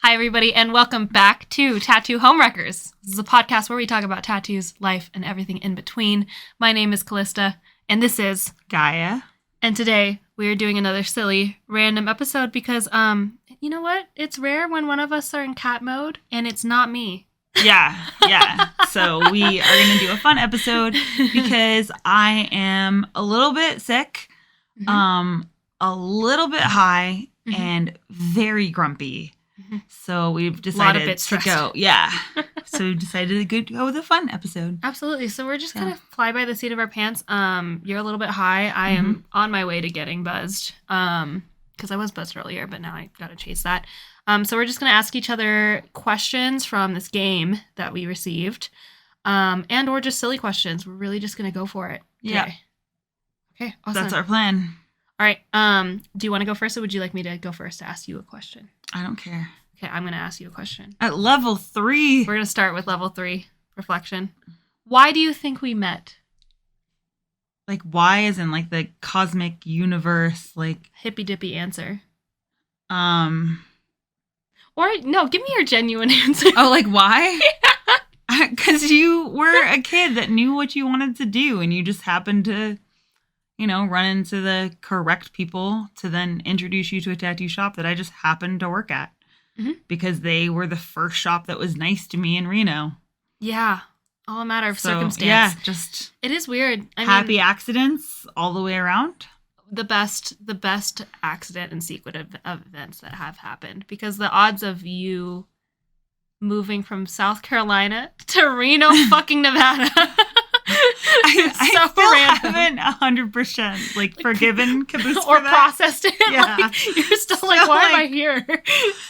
Hi, everybody, and welcome back to Tattoo Homewreckers. This is a podcast where we talk about tattoos, life, and everything in between. My name is Callista, and this is Gaia. And today, we are doing another silly, random episode because, you know what? It's rare when one of us are in cat mode, and it's not me. Yeah. So we are going to do a fun episode because I am a little bit sick, a little bit high, and very grumpy. So we've decided to go. Yeah. So we've decided to go with a fun episode. Absolutely. So we're just going to fly by the seat of our pants. You're a little bit high. I am on my way to getting buzzed. Because I was buzzed earlier, but now I got to chase that. So we're just going to ask each other questions from this game that we received. And or just silly questions. We're really just going to go for it today. Yeah. Okay. Awesome. That's our plan. All right. Do you want to go first, or would you like me to go first to ask you a question? I don't care. Okay, I'm going to ask you a question. At level 3. We're going to start with level 3 reflection. Why do you think we met? Like, why is in, like, the cosmic universe, like... Hippy-dippy answer. Or, no, give me your genuine answer. Oh, like, why? Because you were a kid that knew what you wanted to do, and you just happened to... run into the correct people to then introduce you to a tattoo shop that I just happened to work at. Because they were the first shop that was nice to me in Reno. Yeah. All a matter of circumstance. Yeah, just... It is weird. Happy accidents all the way around. The best accident and sequence of events that have happened. Because the odds of you moving from South Carolina to Reno fucking Nevada... I still haven't 100% like forgiven Caboose or processed it. Yeah. Like, you're still like, why am I here?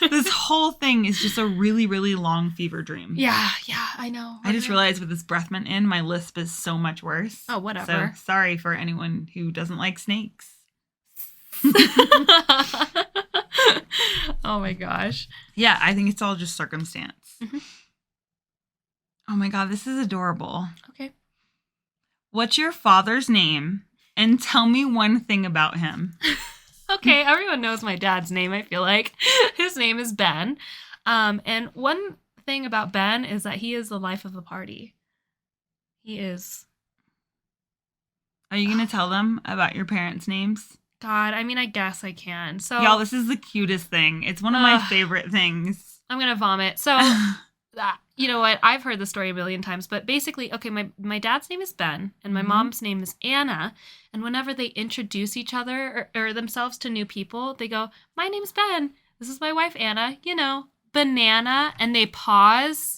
This whole thing is just a really, really long fever dream. Yeah, I know. I just realized with this breath mint in, my lisp is so much worse. Oh, whatever. So sorry for anyone who doesn't like snakes. Oh my gosh. Yeah, I think it's all just circumstance. Oh my God, this is adorable. Okay. What's your father's name? And tell me one thing about him. Okay, everyone knows my dad's name, I feel like. His name is Ben. And one thing about Ben is that he is the life of the party. He is. Are you going to tell them about your parents' names? God, I guess I can. So, y'all, this is the cutest thing. It's one of my favorite things. I'm going to vomit. So... You know what? I've heard the story a million times, but basically, okay, my dad's name is Ben, and my mom's name is Anna, and whenever they introduce each other or themselves to new people, they go, my name's Ben, this is my wife Anna, banana, and they pause.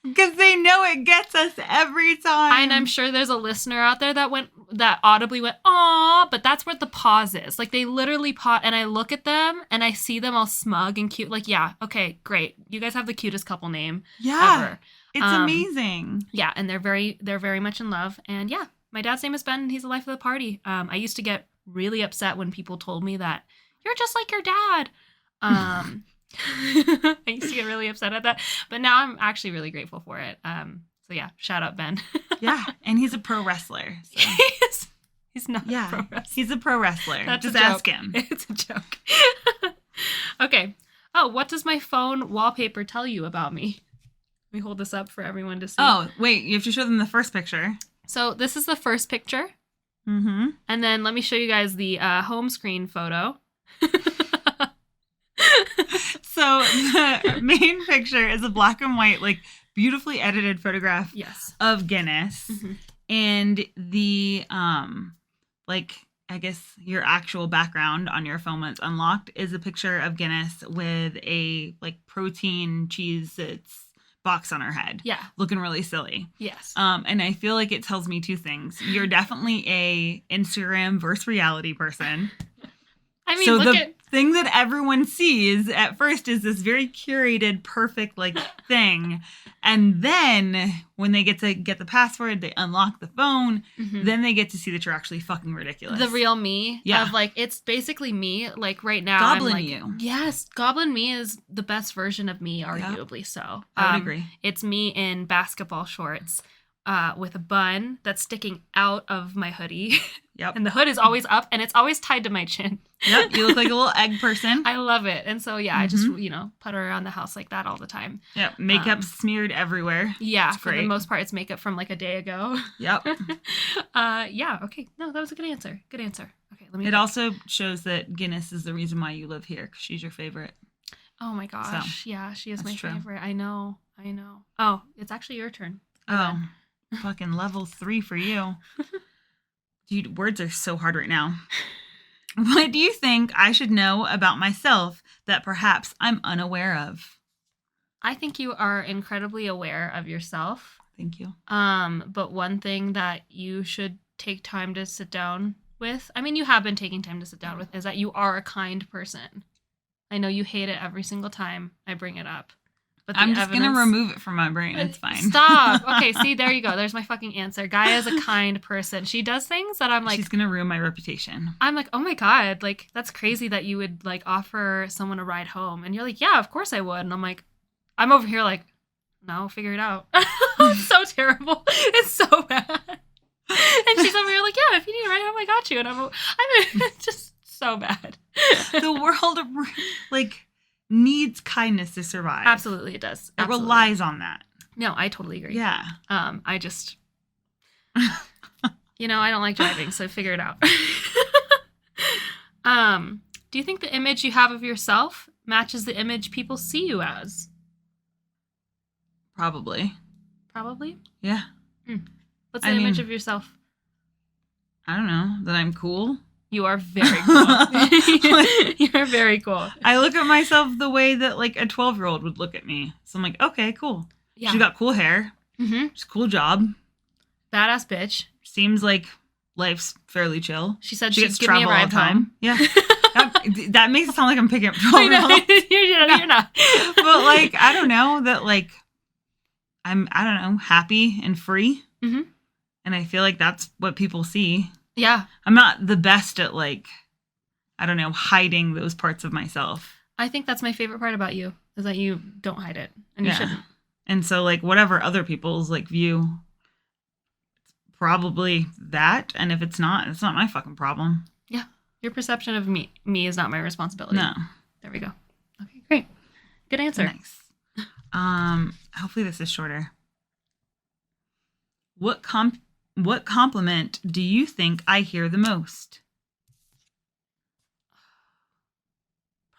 Because they know it gets us every time. And I'm sure there's a listener out there that audibly went, aw, but that's where the pause is. Like, they literally pause, and I look at them, and I see them all smug and cute. Like, yeah, okay, great. You guys have the cutest couple name ever. It's amazing. Yeah, and they're very much in love. And yeah, my dad's name is Ben, and he's the life of the party. I used to get really upset when people told me that, you're just like your dad. I used to get really upset at that, but now I'm actually really grateful for it. So yeah, shout out Ben. Yeah, and he's a pro wrestler. So. He's not a pro wrestler. He's a pro wrestler. That's just ask him. It's a joke. Okay. Oh, what does my phone wallpaper tell you about me? Let me hold this up for everyone to see. Oh, wait, you have to show them the first picture. So this is the first picture. And then let me show you guys the home screen photo. So the main picture is a black and white, like, beautifully edited photograph of Guinness. And the, I guess your actual background on your phone when it's unlocked is a picture of Guinness with a, like, protein cheese that's box on her head. Yeah. Looking really silly. Yes. And I feel like it tells me two things. You're definitely a Instagram versus reality person. So the thing that everyone sees at first is this very curated, perfect, like, thing. And then when they get the password, they unlock the phone, then they get to see that you're actually fucking ridiculous. The real me. Yeah. Of, like, it's basically me. Like, right now, Goblin I'm like, you. Yes. Goblin me is the best version of me, arguably so. I would agree. It's me in basketball shorts. With a bun that's sticking out of my hoodie. Yep. And the hood is always up, and it's always tied to my chin. Yep, you look like a little egg person. I love it. And so, I just, put her around the house like that all the time. Yep, makeup smeared everywhere. Yeah, for the most part, it's makeup from like a day ago. Yep. Okay. No, that was a good answer. Good answer. Okay, let me. It also shows that Guinness is the reason why you live here, because she's your favorite. Oh my gosh. So, yeah, she is my favorite. True. I know. Oh, it's actually your turn. Fucking level 3 for you. Dude, words are so hard right now. What do you think I should know about myself that perhaps I'm unaware of? I think you are incredibly aware of yourself. Thank you. But one thing that you should take time to sit down with, I mean, you have been taking time to sit down with, is that you are a kind person. I know you hate it every single time I bring it up. But I'm just going to remove it from my brain. It's fine. Stop. Okay, see, there you go. There's my fucking answer. Gaia is a kind person. She does things that I'm like... She's going to ruin my reputation. I'm like, oh my God, like, that's crazy that you would, like, offer someone a ride home. And you're like, yeah, of course I would. And I'm like, I'm over here like, no, figure it out. It's so terrible. It's so bad. And she's over here like, yeah, if you need a ride home, I got you. And I'm just so bad. The world, like... needs kindness to survive. Absolutely, it does. It relies on that. No, I totally agree. Yeah. I just, I don't like driving, so figure it out. Do you think the image you have of yourself matches the image people see you as? Probably. Probably? Yeah. What's the image of yourself? I don't know. That I'm cool. You are very cool. You're very cool. I look at myself the way that like a 12-year-old would look at me. So I'm like, okay, cool. Yeah. She's got cool hair. Mm-hmm. She's a cool job. Badass bitch. Seems like life's fairly chill. She said she gets give me a ride home. Yeah. that makes it sound like I'm picking up 12-year-olds. You're not. But like, I don't know, that like, I don't know, happy and free. Mm-hmm. And I feel like that's what people see. Yeah. I'm not the best at like, I don't know, hiding those parts of myself. I think that's my favorite part about you, is that you don't hide it. And you shouldn't. And so like whatever other people's like view, it's probably that. And if it's not my fucking problem. Yeah. Your perception of me is not my responsibility. No. There we go. Okay, great. Good answer. Nice. Hopefully this is shorter. What compliment do you think I hear the most?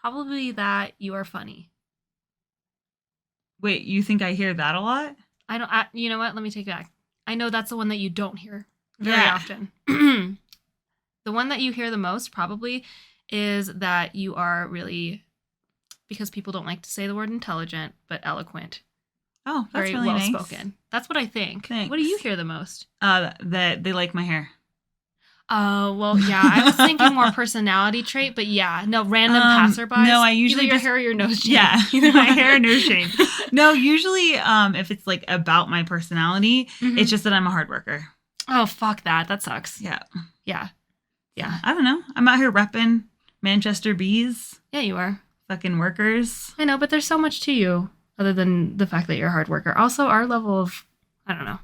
Probably that you are funny. Wait, you think I hear that a lot? You know what? Let me take it back. I know that's the one that you don't hear very often. The one that you hear the most probably is that you are really, because people don't like to say the word intelligent, but eloquent. Oh, that's very really well nice. Spoken. That's what I think. Thanks. What do you hear the most? That they like my hair. Oh, well, yeah. I was thinking more personality trait, but yeah. No, random passerbys. No, I usually either your hair or your nose chain. Yeah, either my hair or nose chain. No, usually if it's like about my personality, it's just that I'm a hard worker. Oh, fuck that. That sucks. Yeah. Yeah. Yeah. I don't know. I'm out here repping Manchester Bees. Yeah, you are. Fucking workers. I know, but there's so much to you other than the fact that you're a hard worker. Also, our level of, I don't know.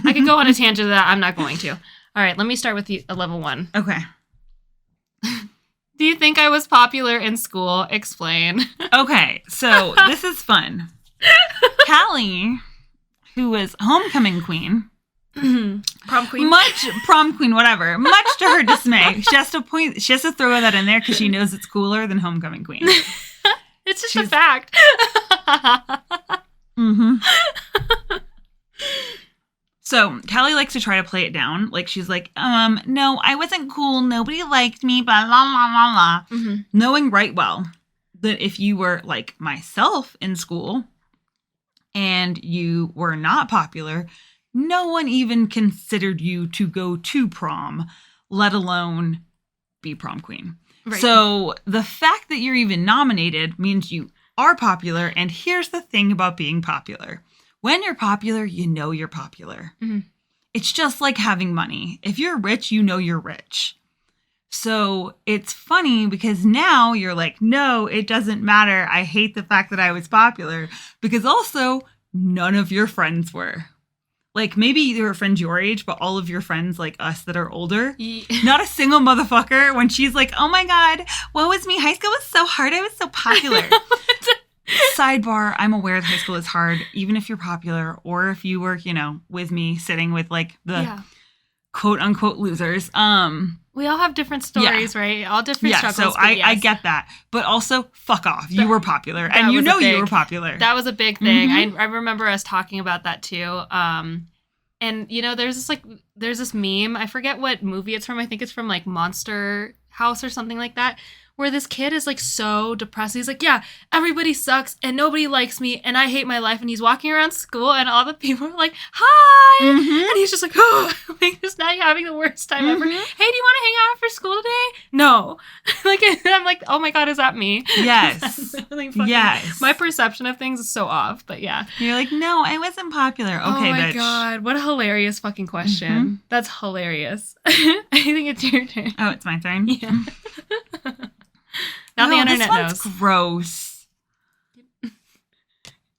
I could go on a tangent of that. I'm not going to. All right, let me start with a level 1. Okay. Do you think I was popular in school? Explain. Okay, so this is fun. Callie, who was homecoming queen. Prom queen? Prom queen, whatever. Much to her dismay. She has to throw that in there because she knows it's cooler than homecoming queen. It's just a fact. Mm-hmm. So Callie likes to try to play it down. Like she's like, no, I wasn't cool. Nobody liked me, blah, blah, blah, blah, blah. Mm-hmm. Knowing right well that if you were like myself in school and you were not popular, no one even considered you to go to prom, let alone be prom queen. Right. So the fact that you're even nominated means you are popular. And here's the thing about being popular. When you're popular, you know you're popular. Mm-hmm. It's just like having money. If you're rich, you know you're rich. So it's funny because now you're like, no, it doesn't matter. I hate the fact that I was popular because also none of your friends were. like maybe your friends your age, but all of your friends like us that are older. Not a single motherfucker when she's like, oh my God, what was me? High school was so hard. I was so popular. Sidebar, I'm aware that high school is hard, even if you're popular or if you work, with me sitting with like the quote unquote losers. We all have different stories, right? All different struggles. So I get that. But also, fuck off. You were popular. And you were popular. That was a big thing. I remember us talking about that too. And there's this meme. I forget what movie it's from. I think it's from like Monster House or something like that, where this kid is like so depressed. He's like, yeah, everybody sucks and nobody likes me and I hate my life. And he's walking around school and all the people are like, hi. And he's just like, oh, like just now you're having the worst time ever. Hey, do you want to hang out after school today? No. Like, I'm like, oh my God, is that me? Yes. Yes. My perception of things is so off, but yeah. You're like, no, I wasn't popular. Okay, oh my bitch. God, what a hilarious fucking question. That's hilarious. I think it's your turn. Oh, it's my turn? Yeah. Now the internet this knows. Gross.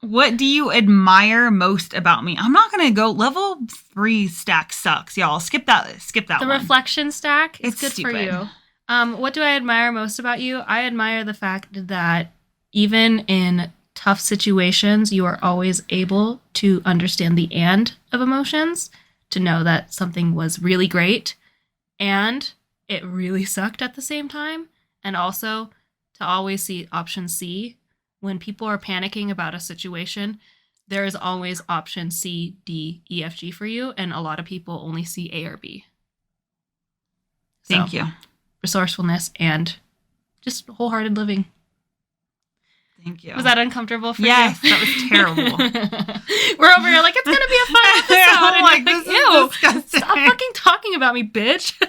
What do you admire most about me? I'm not gonna go. Level 3 stack sucks, y'all. Skip that The one. reflection stack is good stupid. for you. What do I admire most about you? I admire the fact that even in tough situations, you are always able to understand the and of emotions, to know that something was really great and it really sucked at the same time. And also to always see option C. When people are panicking about a situation, there is always option C, D, E, F, G for you. And a lot of people only see A or B. Thank you. Resourcefulness and just wholehearted living. Thank you. Was that uncomfortable for yes, you? Yes, that was terrible. We're over here like, it's going to be a fun episode. I'm like, this is disgusting. Stop fucking talking about me, bitch.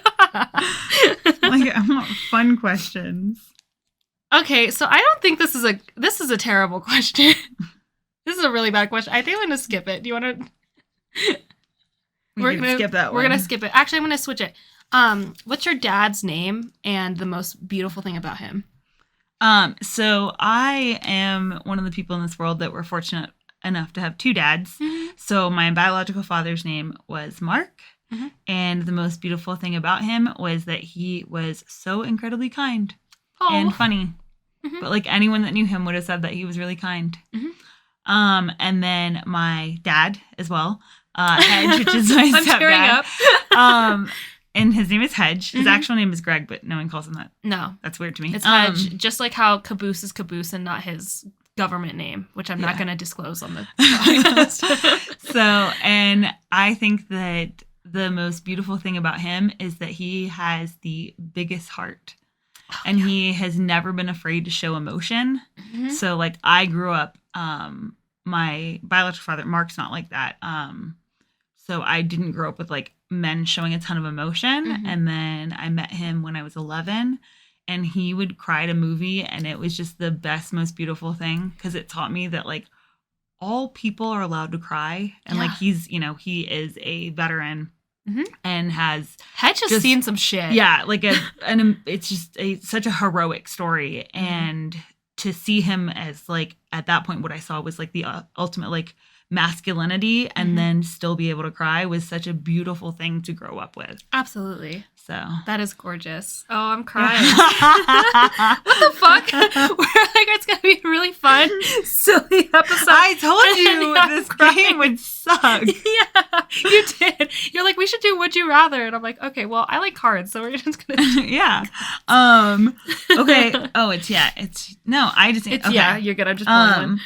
Like, I want fun questions. Okay, so I don't think this is a terrible question. This is a really bad question. I think I'm going to skip it. Do you want to? We're going to skip that one. We're going to skip it. Actually, I'm going to switch it. What's your dad's name and the most beautiful thing about him? So I am one of the people in this world that were fortunate enough to have 2 dads. So my biological father's name was Mark. And the most beautiful thing about him was that he was so incredibly kind and funny. But like anyone that knew him would have said that he was really kind. And then my dad as well, Hedge, which is my stepdad. And his name is Hedge. His actual name is Greg, but no one calls him that. No. That's weird to me. It's Hedge, just like how Caboose is Caboose and not his government name, which I'm not going to disclose on the podcast. So, and I think that the most beautiful thing about him is that he has the biggest heart. And he has never been afraid to show emotion. So, like, I grew up, my biological father, Mark's not like that. So I didn't grow up with, like, men showing a ton of emotion. And then I met him when I was 11. And he would cry at a movie. And it was just the best, most beautiful thing. Because it taught me that, like, all people are allowed to cry. And, like, he's, he is a veteran. And has Hedge has seen some shit. Yeah, like it's just such a heroic story, and to see him as like at that point, what I saw was like the ultimate like masculinity, and then still be able to cry was such a beautiful thing to grow up with. Absolutely. So that is gorgeous. Oh, I'm crying. What the fuck? We're like, it's gonna be a really fun, silly episode. I told you this game would suck. Yeah, you did. You're like, we should do Would You Rather, and I'm like, okay, well, I like cards, so we're just gonna. Yeah. Okay. Oh, it's no. I just it's okay. Yeah. You're good. I'm just pulling one.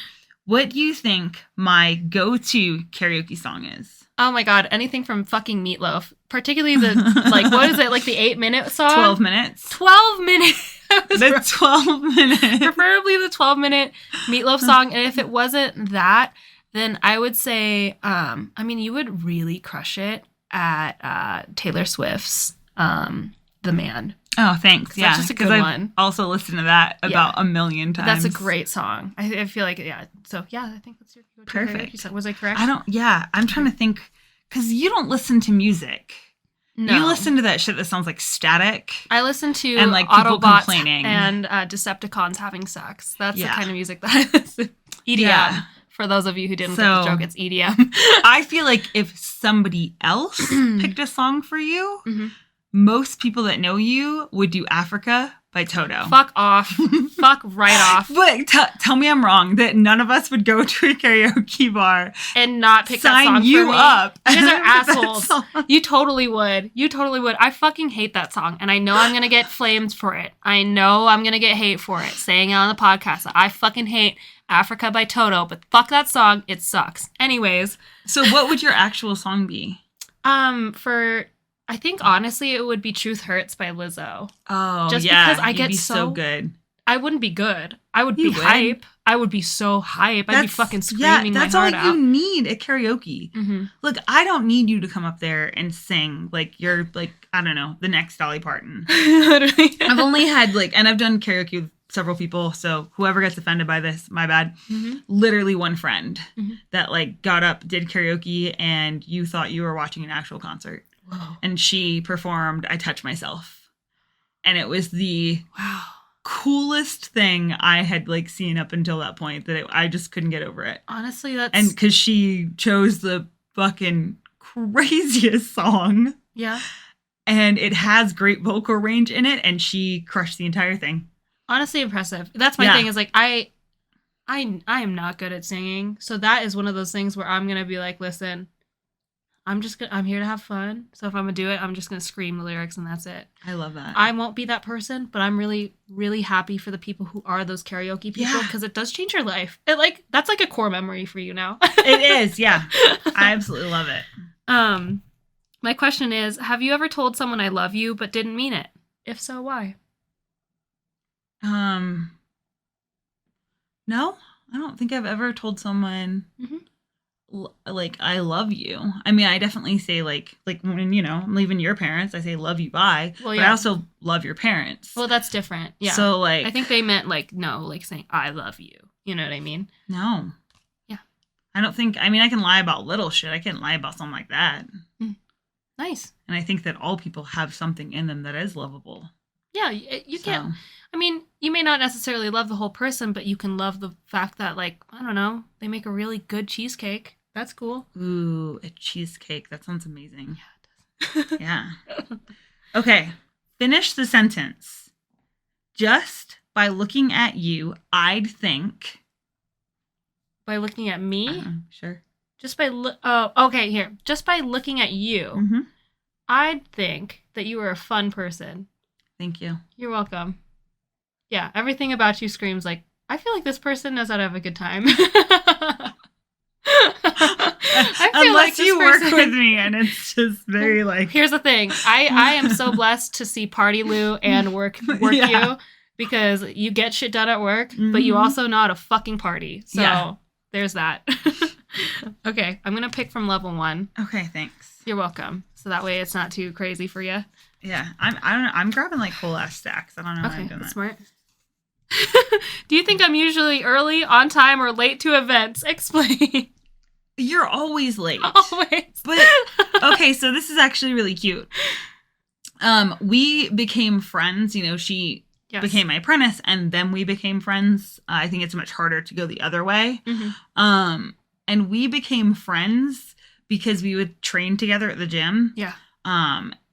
What do you think my go-to karaoke song is? Oh my God, anything from fucking Meatloaf. Particularly the, like, what is it, like the 8-minute song? 12 minutes. 12 minutes. The 12 minutes. Preferably the 12-minute Meatloaf song. And if it wasn't that, then I would say, I mean, you would really crush it at Taylor Swift's The Man. Oh, thanks. Yeah, that's just a good one. I've also listened to that about a million times. That's a great song. I feel like, yeah. So, yeah, I think that's your perfect. Song. Was I correct? I'm trying to think, because you don't listen to music. No. You listen to that shit that sounds like static. I listen to and like people Autobots complaining and Decepticons having sex. That's the kind of music that I listen to. EDM. For those of you who didn't get the joke, it's EDM. I feel like if somebody else picked a song for you, most people that know you would do Africa by Toto. Fuck off. Fuck right off. But tell me I'm wrong, that none of us would go to a karaoke bar and not pick that song you for me. Up. You guys are assholes. You totally would. You totally would. I fucking hate that song, and I know I'm going to get flamed for it. I know I'm going to get hate for it, saying it on the podcast that I fucking hate Africa by Toto, but fuck that song. It sucks. Anyways. So what would your actual song be? I think, honestly, it would be Truth Hurts by Lizzo. Oh, just yeah. because I get so good. I wouldn't be good. I would be hype. I would be so hype. I'd be fucking screaming my heart out. That's all you need at karaoke. Look, I don't need you to come up there and sing like you're like, I don't know, the next Dolly Parton. Literally. I've only had and I've done karaoke with several people, so whoever gets offended by this, my bad. Literally one friend that got up, did karaoke, and you thought you were watching an actual concert. Whoa. And she performed I Touch Myself. And it was the coolest thing I had seen up until that point that I just couldn't get over it. Honestly, that's... And because she chose the fucking craziest song. Yeah. And it has great vocal range in it, and she crushed the entire thing. Honestly impressive. That's my thing is I am not good at singing. So that is one of those things where I'm going to be like, listen, I'm here to have fun. So if I'm going to do it, I'm just going to scream the lyrics and that's it. I love that. I won't be that person, but I'm really, really happy for the people who are those karaoke people because it does change your life. That's like a core memory for you now. It is. Yeah. I absolutely love it. My question is, have you ever told someone I love you, but didn't mean it? If so, why? No, I don't think I've ever told someone I love you. I mean, I definitely say when, I'm leaving your parents, I say love you, bye. Well, yeah. But I also love your parents. Well, that's different. Yeah. So I think they meant saying I love you. You know what I mean? No. Yeah. I don't think, I can lie about little shit. I can't lie about something like that. Nice. And I think that all people have something in them that is lovable. Yeah, you can't. I mean, you may not necessarily love the whole person, but you can love the fact that, I don't know, they make a really good cheesecake. That's cool. Ooh, a cheesecake. That sounds amazing. Yeah, it does. Yeah. Okay. Finish the sentence. Just by looking at you, I'd think. By looking at me? Sure. Just by okay, here. Just by looking at you, I'd think that you were a fun person. Thank you. You're welcome. Yeah, everything about you screams I feel like this person knows how to have a good time. Unless you work with me and it's just very Here's the thing. I am so blessed to see Party Lou and work you because you get shit done at work, but you also know how to fucking party. So there's that. Okay, I'm going to pick from level 1. Okay, thanks. You're welcome. So that way it's not too crazy for you. Yeah, I'm grabbing whole ass stacks. I don't know how I'm doing that. Smart. Do you think I'm usually early, on time, or late to events? Explain. You're always late. Always. But okay, so this is actually really cute. We became friends. She became my apprentice, and then we became friends. I think it's much harder to go the other way. And we became friends because we would train together at the gym. Yeah.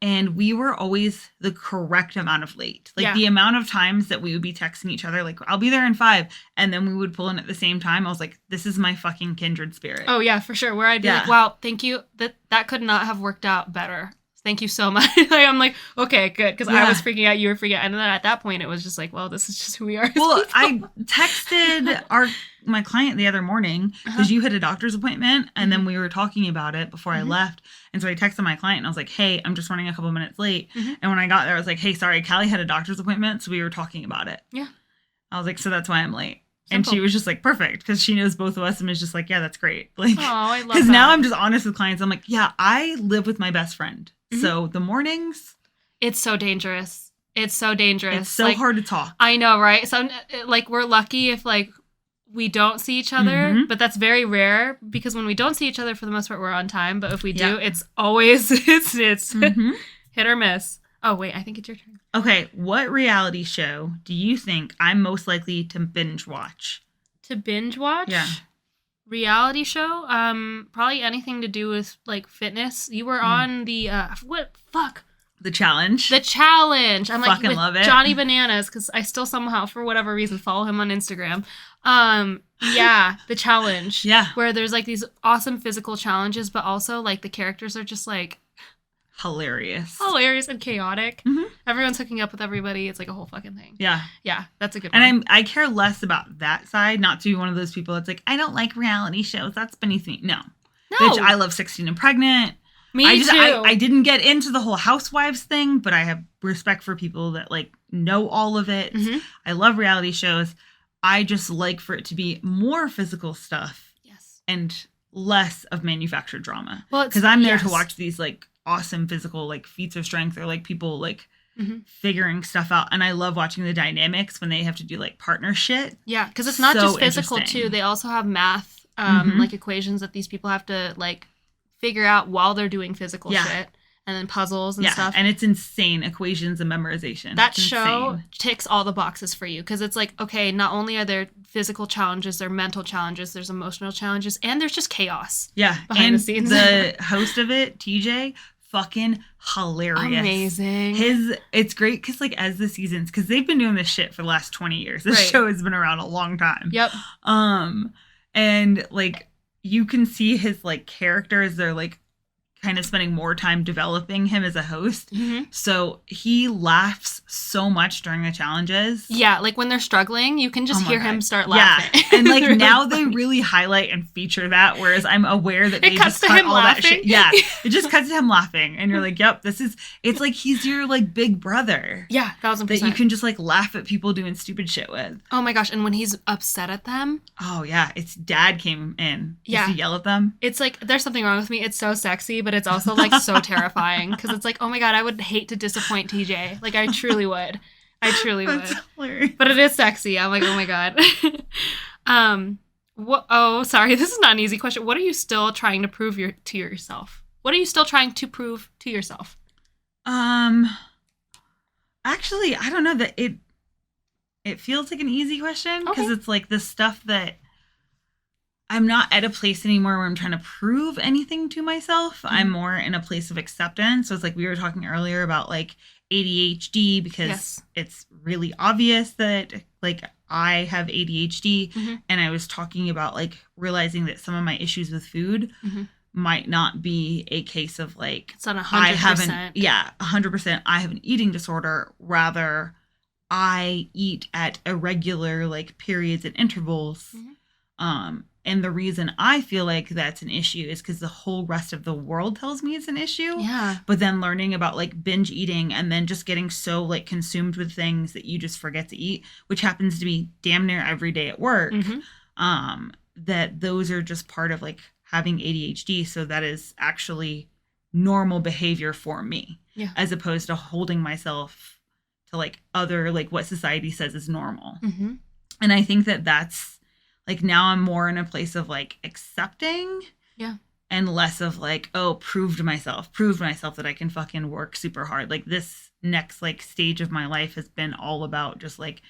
And we were always the correct amount of late. The amount of times that we would be texting each other, I'll be there in 5. And then we would pull in at the same time. I was like, this is my fucking kindred spirit. Oh, yeah, for sure. Where I'd be wow, thank you. That could not have worked out better. Thank you so much. I'm like, okay, good. Because I was freaking out. You were freaking out. And then at that point, it was just well, this is just who we are. Well, I texted my client the other morning because you had a doctor's appointment. And then we were talking about it before I left. And so I texted my client and I was like, hey, I'm just running a couple minutes late. And when I got there, I was like, hey, sorry, Callie had a doctor's appointment. So we were talking about it. Yeah. I was like, so that's why I'm late. And she was just perfect because she knows both of us and is just yeah, that's great. Oh, I love that. Because now I'm just honest with clients. I'm like, yeah, I live with my best friend. So the mornings. It's so dangerous. It's so dangerous. It's so hard to talk. I know, right? So we're lucky if we don't see each other, but that's very rare because when we don't see each other, for the most part, we're on time. But if we do, it's always, it's hit or miss. Oh, wait, I think it's your turn. Okay, what reality show do you think I'm most likely to binge watch? To binge watch? Yeah. Reality show? Probably anything to do with like fitness. You were on the The Challenge. The Challenge. I'm like, fucking love it. Johnny Bananas, because I still somehow, for whatever reason, follow him on Instagram. Yeah, The Challenge. Yeah. Where there's like these awesome physical challenges, but also like the characters are just like hilarious and chaotic. Everyone's hooking up with everybody. It's like a whole fucking thing. Yeah, that's a good one. And I care less about that side, not to be one of those people that's like, I don't like reality shows, that's beneath me. No. Bitch, I love 16 and Pregnant. Me too. I didn't get into the whole housewives thing, but I have respect for people that like know all of it. I love reality shows. I just like for it to be more physical stuff. Yes. And less of manufactured drama. Well, because I'm there to watch these like awesome physical like feats of strength or like people like figuring stuff out. And I love watching the dynamics when they have to do like partner shit. Yeah, because it's not just physical too. They also have math, like equations that these people have to like figure out while they're doing physical shit, and then puzzles and stuff. And it's insane equations and memorization. That show ticks all the boxes for you, because it's like, okay, not only are there physical challenges, there are mental challenges, there's emotional challenges, and there's just chaos. Yeah, behind the scenes. The host of it, TJ, fucking hilarious. Amazing. It's great because like as the seasons, because they've been doing this shit for the last 20 years. This show has been around a long time. Yep. And like you can see his like characters, they're like kind of spending more time developing him as a host. So he laughs so much during the challenges. Yeah, like when they're struggling, you can just hear him start laughing. Yeah. And like now they really highlight and feature that, whereas I'm aware that they just cut all that shit. Yeah, it just cuts to him laughing. And you're like, yep, it's like he's your like big brother. Yeah, 1000%. That you can just like laugh at people doing stupid shit with. Oh my gosh, and when he's upset at them. Oh yeah, it's dad came in. Yeah. To yell at them. It's like, there's something wrong with me. It's so sexy, but it's also like so terrifying, because it's like, oh my god, I would hate to disappoint TJ. Like I truly would. That's hilarious. But it is sexy. I'm like, oh my god. Oh, sorry. This is not an easy question. What are you still trying to prove to yourself? What are you still trying to prove to yourself? Actually, I don't know, that it feels like an easy question, because it's like the stuff that I'm not at a place anymore where I'm trying to prove anything to myself. I'm more in a place of acceptance. So it's like we were talking earlier about like ADHD, because it's really obvious that like I have ADHD. And I was talking about like realizing that some of my issues with food might not be a case of like, it's not 100%. I haven't, 100%. I have an eating disorder. Rather, I eat at irregular like periods and intervals. And the reason I feel like that's an issue is because the whole rest of the world tells me it's an issue. Yeah. But then learning about like binge eating and then just getting so like consumed with things that you just forget to eat, which happens to be damn near every day at work, that those are just part of like having ADHD. So that is actually normal behavior for me, as opposed to holding myself to like other, like what society says is normal. And I think that that's, like now I'm more in a place of like accepting and less of like, oh, proved myself that I can fucking work super hard. Like this next like stage of my life has been all about just like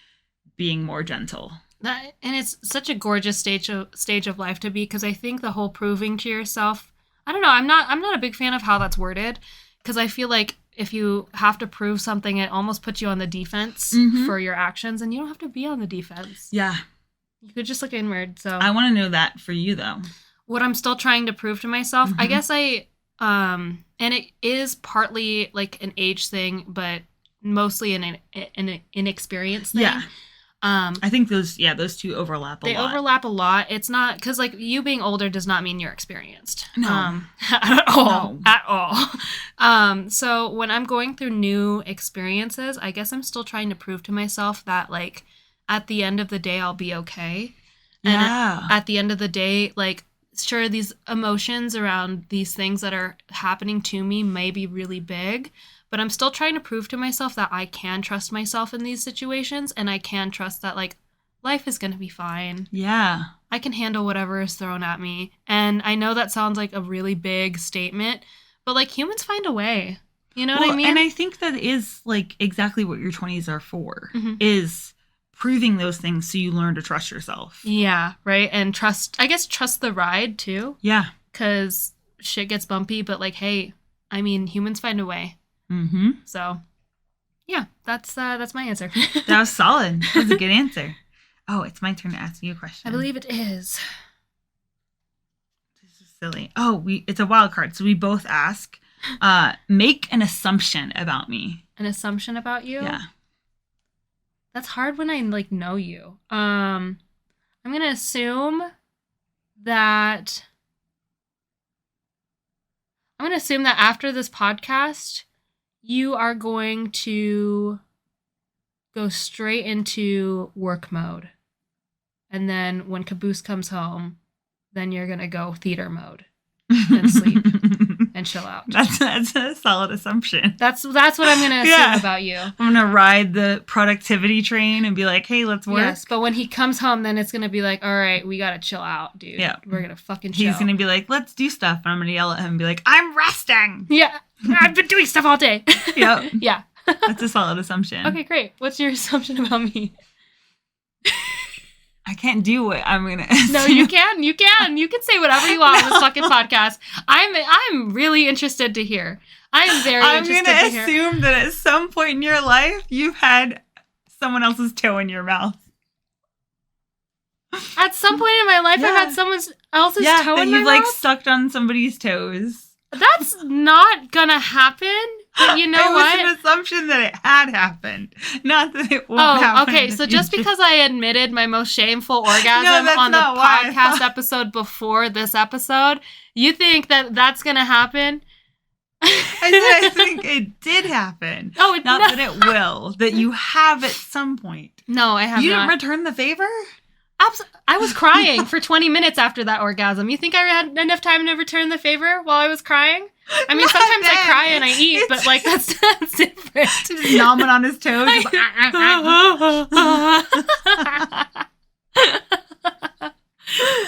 being more gentle. And it's such a gorgeous stage of life to be, because I think the whole proving to yourself, I don't know, I'm not a big fan of how that's worded, because I feel like if you have to prove something, it almost puts you on the defense for your actions, and you don't have to be on the defense. Yeah. You could just look inward. So I want to know that for you, though. What I'm still trying to prove to myself, I guess and it is partly like an age thing, but mostly an inexperience thing. Yeah. I think those two overlap a lot. They overlap a lot. It's not, because like you being older does not mean you're experienced. No. At all. No. At all. So when I'm going through new experiences, I guess I'm still trying to prove to myself that like, at the end of the day, I'll be okay. And at the end of the day, like, sure, these emotions around these things that are happening to me may be really big, but I'm still trying to prove to myself that I can trust myself in these situations, and I can trust that, like, life is going to be fine. Yeah. I can handle whatever is thrown at me. And I know that sounds like a really big statement, but, like, humans find a way. You know what I mean? And I think that is, like, exactly what your 20s are for, is proving those things so you learn to trust yourself. Yeah, right? And trust the ride, too. Yeah. Because shit gets bumpy, but, like, hey, I mean, humans find a way. Mm-hmm. So, yeah, that's my answer. That was solid. That was a good answer. Oh, it's my turn to ask you a question. I believe it is. This is silly. Oh, it's a wild card, so we both ask. Make an assumption about me. An assumption about you? Yeah. That's hard when I, like, know you. I'm going to assume that after this podcast, you are going to go straight into work mode. And then when Caboose comes home, then you're going to go theater mode and sleep and chill out. That's a solid assumption. That's what I'm going to assume about you. I'm going to ride the productivity train and be like, hey, let's work. Yes, but when he comes home, then it's going to be like, all right, we got to chill out, dude. Yeah. We're going to fucking chill. He's going to be like, let's do stuff. And I'm going to yell at him and be like, I'm resting. Yeah. I've been doing stuff all day. Yep. Yeah. That's a solid assumption. Okay, great. What's your assumption about me? I can't do what I'm going to assume. No, you can. You can say whatever you want on this fucking podcast. I'm really interested to hear. I'm very interested to hear. I'm going to assume that at some point in your life, you've had someone else's toe in your mouth. At some point in my life, I've had someone else's toe in my mouth? You've, sucked on somebody's toes. That's not gonna happen. But you know what? It was an assumption that it had happened, not that it won't happen. Okay. So just because I admitted my most shameful orgasm on the podcast episode before this episode, you think that that's gonna happen? I think it did happen. Oh, not that it will. That you have at some point. No, I have not. You didn't return the favor? I was crying for 20 minutes after that orgasm. You think I had enough time to return the favor while I was crying? I mean, sometimes I cry and I eat, but like that's different. Just nomming on his toes.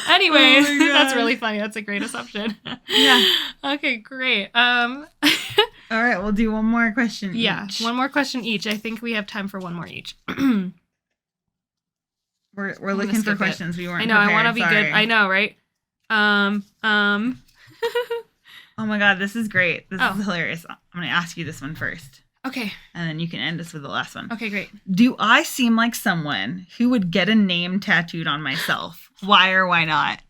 Anyways, that's really funny. That's a great assumption. Yeah. Okay, great. All right, we'll do one more question each. One more question each. I think we have time for one more each. We're looking for questions. We weren't. I know. Prepared. I want to be good. I know, right? Oh my god, this is great. This is hilarious. I'm going to ask you this one first. Okay. And then you can end us with the last one. Okay, great. Do I seem like someone who would get a name tattooed on myself? Why or why not?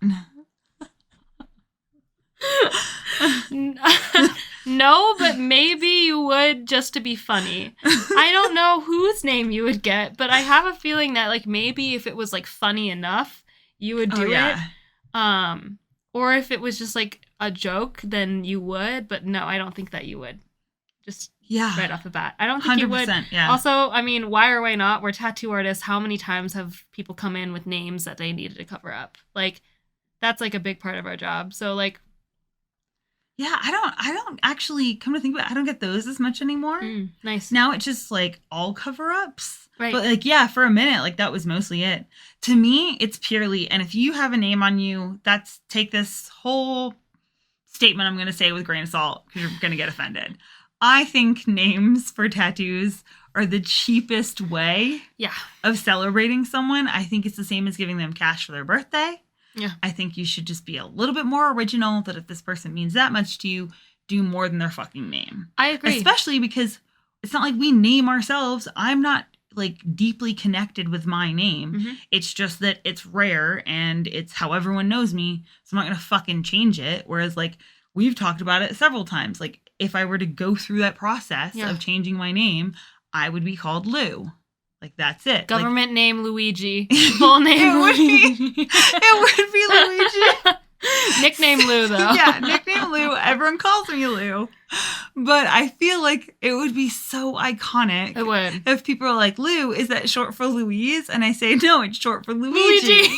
No, but maybe you would just to be funny. I don't know whose name you would get, but I have a feeling that like maybe if it was like funny enough, you would do it. Or if it was just like a joke, then you would. But no, I don't think that you would. Just right off the bat. I don't think you would. Yeah. Also, I mean, why or why not? We're tattoo artists. How many times have people come in with names that they needed to cover up? Like, that's like a big part of our job. So like, yeah, I don't actually, come to think about it, I don't get those as much anymore. Nice. Now it's just like all cover-ups. Right. But like, yeah, for a minute, like that was mostly it. To me, it's purely, and if you have a name on you, take this whole statement I'm going to say with a grain of salt because you're going to get offended. I think names for tattoos are the cheapest way of celebrating someone. I think it's the same as giving them cash for their birthday. Yeah. I think you should just be a little bit more original, that if this person means that much to you, do more than their fucking name. I agree. Especially because it's not like we name ourselves. I'm not like deeply connected with my name. Mm-hmm. It's just that it's rare and it's how everyone knows me. So I'm not going to fucking change it. Whereas like we've talked about it several times. Like if I were to go through that process of changing my name, I would be called Lou. Like, that's it. Government name Luigi. Full name Luigi. It would be Luigi. Nickname Lou, though. Yeah, nickname Lou. Everyone calls me Lou. But I feel like it would be so iconic. It would. If people are like, Lou, is that short for Louise? And I say, no, it's short for Luigi.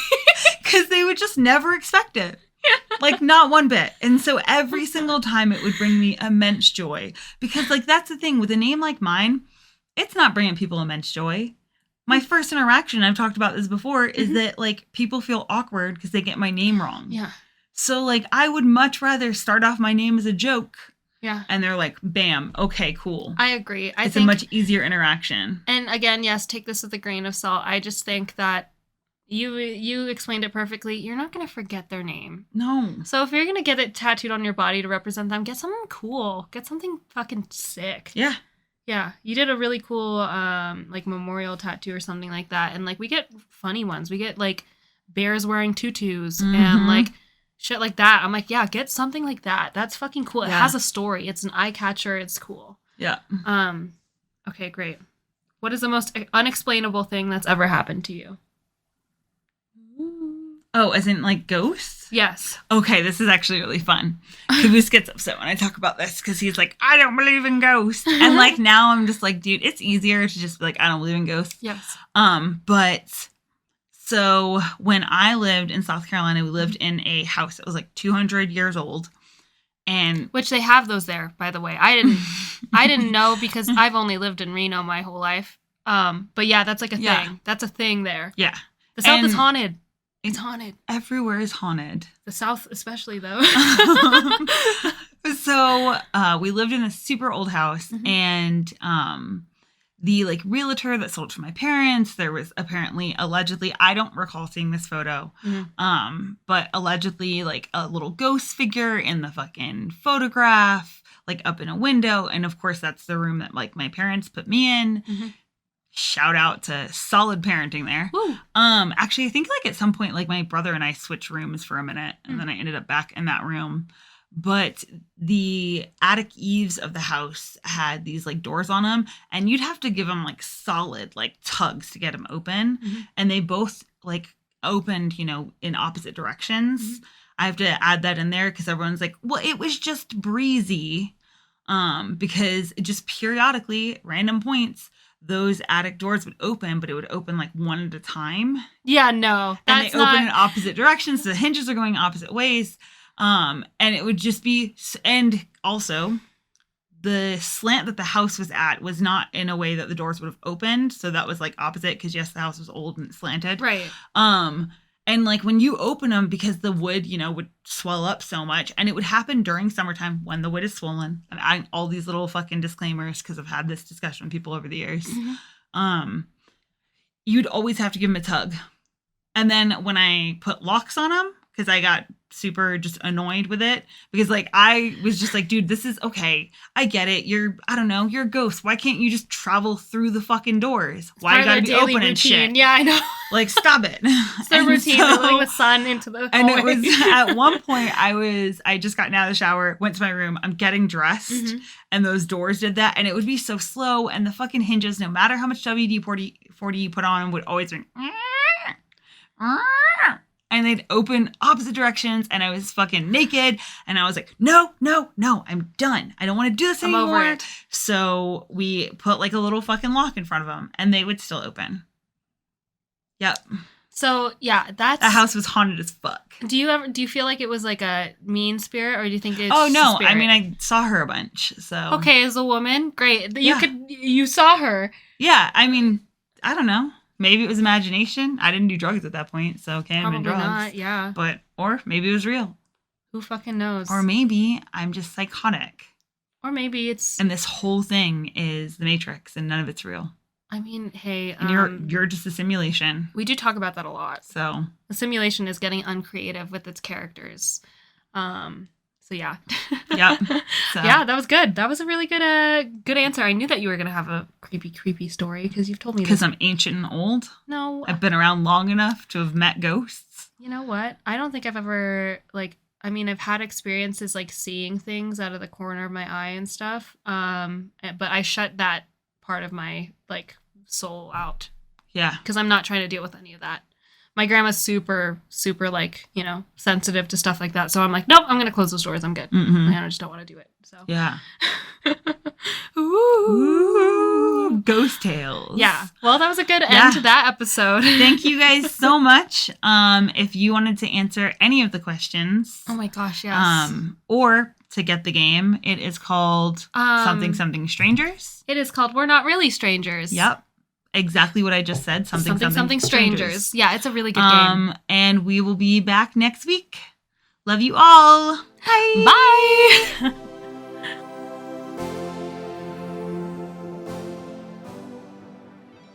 Because they would just never expect it. Like, not one bit. And so every single time it would bring me immense joy. Because, like, that's the thing. With a name like mine, it's not bringing people immense joy. My first interaction, I've talked about this before, is that, like, people feel awkward because they get my name wrong. Yeah. So, like, I would much rather start off my name as a joke Yeah. And they're like, bam, okay, cool. I agree. It's a much easier interaction. And again, yes, take this with a grain of salt. I just think that you explained it perfectly. You're not going to forget their name. No. So if you're going to get it tattooed on your body to represent them, get something cool. Get something fucking sick. Yeah. Yeah. You did a really cool, like, memorial tattoo or something like that. And, like, we get funny ones. We get, like, bears wearing tutus and, like, shit like that. I'm like, yeah, get something like that. That's fucking cool. It has a story. It's an eye catcher. It's cool. Yeah. Okay, great. What is the most unexplainable thing that's ever happened to you? Oh, as in like ghosts? Yes. Okay, this is actually really fun. Kubu's gets upset when I talk about this because he's like, I don't believe in ghosts. And like now I'm just like, dude, it's easier to just be like, I don't believe in ghosts. Yes. But so when I lived in South Carolina, we lived in a house that was like 200 years old. And which they have those there, by the way. I didn't know because I've only lived in Reno my whole life. But yeah, that's like a thing. That's a thing there. Yeah. The South is haunted. It's haunted. Everywhere is haunted. The South especially, though. So we lived in a super old house, and the like realtor that sold to my parents, there was apparently, allegedly, I don't recall seeing this photo, but allegedly like a little ghost figure in the fucking photograph, like up in a window. And of course, that's the room that like my parents put me in. Shout out to solid parenting there. Woo. Actually, I think like at some point, like my brother and I switched rooms for a minute, and then I ended up back in that room. But the attic eaves of the house had these like doors on them, and you'd have to give them like solid like tugs to get them open. And they both like opened, you know, in opposite directions. I have to add that in there because everyone's like, well, it was just breezy. Because it just periodically, random points, those attic doors would open, but it would open like one at a time. Yeah, no. And they open in opposite directions. So the hinges are going opposite ways. And it would just be, and also the slant that the house was at was not in a way that the doors would have opened. So that was like opposite because yes, the house was old and slanted. Right. And like when you open them, because the wood, you know, would swell up so much, and it would happen during summertime when the wood is swollen. And all these little fucking disclaimers, because I've had this discussion with people over the years. You'd always have to give them a tug. And then when I put locks on them, because I got super just annoyed with it, because like I was just like, dude, this is okay. I get it. You're a ghost. Why can't you just travel through the fucking doors? Why you gotta be open and shit? Yeah, I know. Like, stop it. It's their routine. They're letting the sun into the hallway. And it was at one point I just gotten out of the shower, went to my room, I'm getting dressed, and those doors did that, and it would be so slow, and the fucking hinges, no matter how much WD-40 you put on them, would always ring. And they'd open opposite directions, and I was fucking naked, and I was like, no, I'm done. I don't want to do this anymore. I'm over it. So we put like a little fucking lock in front of them, and they would still open. Yep. So yeah, the house was haunted as fuck. Do you feel like it was like a mean spirit, or do you think it's Oh no, spirit? I mean I saw her a bunch, so. Okay, as a woman, great. You saw her. Yeah, I mean, I don't know. Maybe it was imagination. I didn't do drugs at that point, so can't have been drugs. Probably not, yeah. But, or maybe it was real. Who fucking knows? Or maybe I'm just psychotic. Or maybe it's... And this whole thing is the Matrix and none of it's real. I mean, hey... And you're just a simulation. We do talk about that a lot. So... The simulation is getting uncreative with its characters. So yeah. Yep. So. Yeah, that was good. That was a really good answer. I knew that you were going to have a creepy story because you've told me Because I'm ancient and old? No. I've been around long enough to have met ghosts? You know what? I don't think I've ever, like, I mean, I've had experiences like seeing things out of the corner of my eye and stuff. But I shut that part of my, like, soul out. Yeah. Because I'm not trying to deal with any of that. My grandma's super, super, like, you know, sensitive to stuff like that. So I'm like, nope, I'm going to close those doors. I'm good. I just don't want to do it. So yeah. Ooh. Ghost tales. Yeah. Well, that was a good end to that episode. Thank you guys so much. If you wanted to answer any of the questions. Oh my gosh, yes. Or to get the game, it is called Something Strangers. It is called We're Not Really Strangers. Yep. Exactly what I just said. Something Strangers. Yeah, it's a really good game. And we will be back next week. Love you all. Bye. Bye.